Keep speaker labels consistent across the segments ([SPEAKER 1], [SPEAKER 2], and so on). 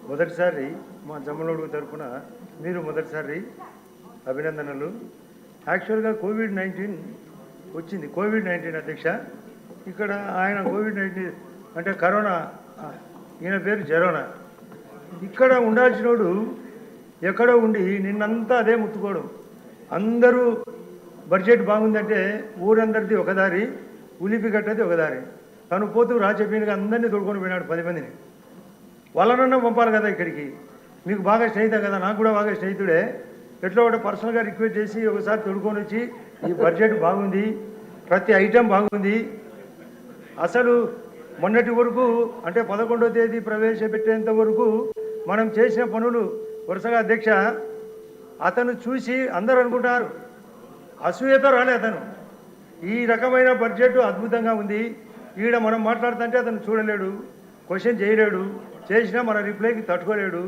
[SPEAKER 1] మొదటిసారి మా జమ్మలోడు తరఫున మీరు మొదటిసారి అభినందనలు. యాక్చువల్గా కోవిడ్-19 వచ్చింది. కోవిడ్-19 అధ్యక్ష, ఇక్కడ ఆయన కోవిడ్-19 అంటే కరోనా, ఈయన పేరు జరోనా. ఇక్కడ ఉండాల్సినోడు ఎక్కడో ఉండి నిన్నంతా అదే ముత్తుకోవడం. అందరూ బడ్జెట్ బాగుందంటే ఊరందరిది ఒకదారి, ఉలిపి కట్టది ఒకదారి. తను పోతూ రాజపీనిగా అందరినీ తోడుకొని పోయినాడు 10 మందిని. వాళ్ళనన్నా పంపాలి కదా ఇక్కడికి. మీకు బాగా స్నేహితం కదా, నాకు కూడా బాగా స్నేహితుడే. ఎట్లా ఒకటి పర్సనల్గా రిక్వెస్ట్ చేసి ఒకసారి తోడుకొని వచ్చి ఈ బడ్జెట్ బాగుంది, ప్రతి ఐటెం బాగుంది. అసలు మొన్నటి వరకు అంటే 11వ తేదీ ప్రవేశపెట్టేంత వరకు మనం చేసిన పనులు వరుసగా అధ్యక్ష అతను చూసి అందరూ అనుకుంటారు అసూయతో రాలే అతను. ఈ రకమైన బడ్జెట్ అద్భుతంగా ఉంది. ఈడ మనం మాట్లాడుతుంటే అతను చూడలేడు, క్వశ్చన్ చేయలేడు, చేసినా మన రిప్లైకి తట్టుకోలేడు.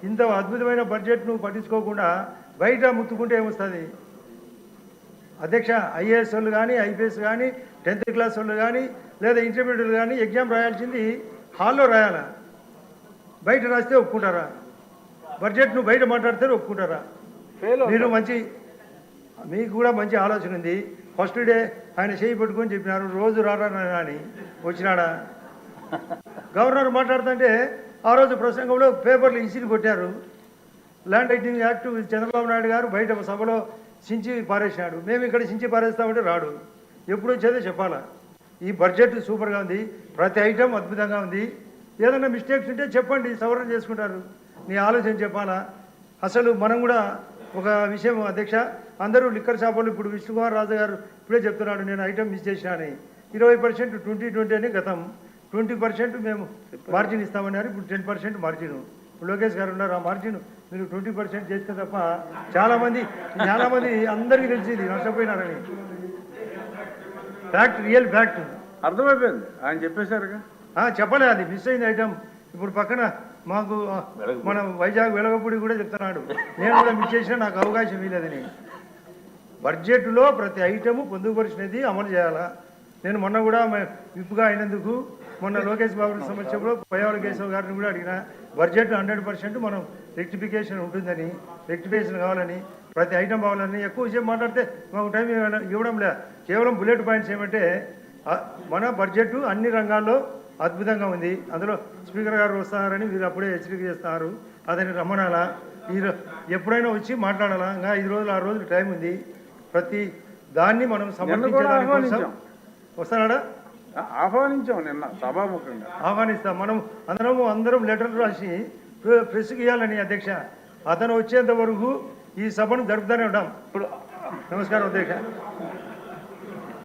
[SPEAKER 1] ఇంత అద్భుతమైన బడ్జెట్ను పట్టించుకోకుండా బయట ముత్తుకుంటే ఏమొస్తుంది అధ్యక్ష? ఐఏఎస్ వాళ్ళు కానీ, ఐపీఎస్ కానీ, 10th క్లాస్ వాళ్ళు కానీ, లేదా ఇంటర్మీడియట్ కానీ ఎగ్జామ్ రాయాల్సింది హాల్లో రాయాలా? బయట రాస్తే ఒప్పుకుంటారా? బడ్జెట్ను బయట మాట్లాడితే ఒప్పుకుంటారా? మీరు మీకు కూడా మంచి ఆలోచన ఉంది. ఫస్ట్ డే ఆయన చేయి పట్టుకొని చెప్పినారు రోజు రారా అని, వచ్చినాడా? గవర్నర్ మాట్లాడుతుంటే ఆ రోజు ప్రసంగంలో పేపర్లు ఇసిరి కొట్టారు. Land titling act Chandrababu Naidu గారు బయట సభలో చించి పారేసినాడు. మేము ఇక్కడ చించి పారేస్తామంటే రాడు. ఎప్పుడు వచ్చేదో చెప్పాలా? ఈ బడ్జెట్ సూపర్గా ఉంది, ప్రతి ఐటెం అద్భుతంగా ఉంది. ఏదైనా మిస్టేక్స్ ఉంటే చెప్పండి, సవరణ చేసుకుంటారు. నీ ఆలోచన చెప్పాలా? అసలు మనం కూడా ఒక విషయం అధ్యక్ష, అందరూ లిక్కర్ షాపులు ఇప్పుడు విష్ణుకుమార్ రాజు గారు ఇప్పుడే చెప్తున్నాడు నేను ఐటెం మిస్ చేసినా అని. 20% 2020 అని గతం, 20% మేము మార్జిన్ ఇస్తామన్నారు. ఇప్పుడు 10% మార్జిన్. లోకేష్ గారు ఉన్నారు, ఆ మార్జిన్ మీరు 20% చేస్తే తప్ప చాలామంది అందరికీ తెలిసింది నష్టపోయినారని. ఫ్యాక్ట్, రియల్ ఫ్యాక్ట్
[SPEAKER 2] అర్థమైపోయింది. ఆయన చెప్పేశారుగా.
[SPEAKER 1] చెప్పలే, అది మిస్ అయింది ఐటమ్. ఇప్పుడు పక్కన మాకు మన వైజాగ్ వెలగపూడి కూడా చెప్తున్నాడు నేను కూడా మిస్ చేసినా నాకు అవకాశం ఇవ్వలేదని. బడ్జెట్లో ప్రతి ఐటము పొందుపరిచినది అమలు చేయాలా? నేను మొన్న కూడా విప్పుగా అయినందుకు మొన్న లోకేష్ బాబు సమక్షంలో పయ్యావల కేశవ్ గారిని కూడా అడిగిన, బడ్జెట్ 100% మనం రెక్టిఫికేషన్ ఉంటుందని, రెక్టిఫికేషన్ కావాలని, ప్రతి ఐటమ్ కావాలని. ఎక్కువసేపు మాట్లాడితే మాకు టైం ఇవ్వడం లే. కేవలం బుల్లెట్ పాయింట్స్ ఏమంటే మన బడ్జెట్ అన్ని రంగాల్లో అద్భుతంగా ఉంది. అందులో స్పీకర్ గారు వస్తున్నారని మీరు అప్పుడే హెచ్చరిక చేస్తున్నారు. అతన్ని రమ్మనాలా? ఎప్పుడైనా వచ్చి మాట్లాడాలా? ఇంకా 5 రోజులు 6 రోజులు టైం ఉంది. ప్రతి దాన్ని మనం సమర్పించడానికి వస్తాడా?
[SPEAKER 2] ఆహ్వానించాం, నిన్న సభాముఖంగా
[SPEAKER 1] ఆహ్వానిస్తాం. మనం అందరం లెటర్లు రాసి ప్రెస్కి ఇవ్వాలని అధ్యక్ష. అతను వచ్చేంత వరకు ఈ సభను జరుపుతూనే ఉంటాం. నమస్కారం అధ్యక్ష.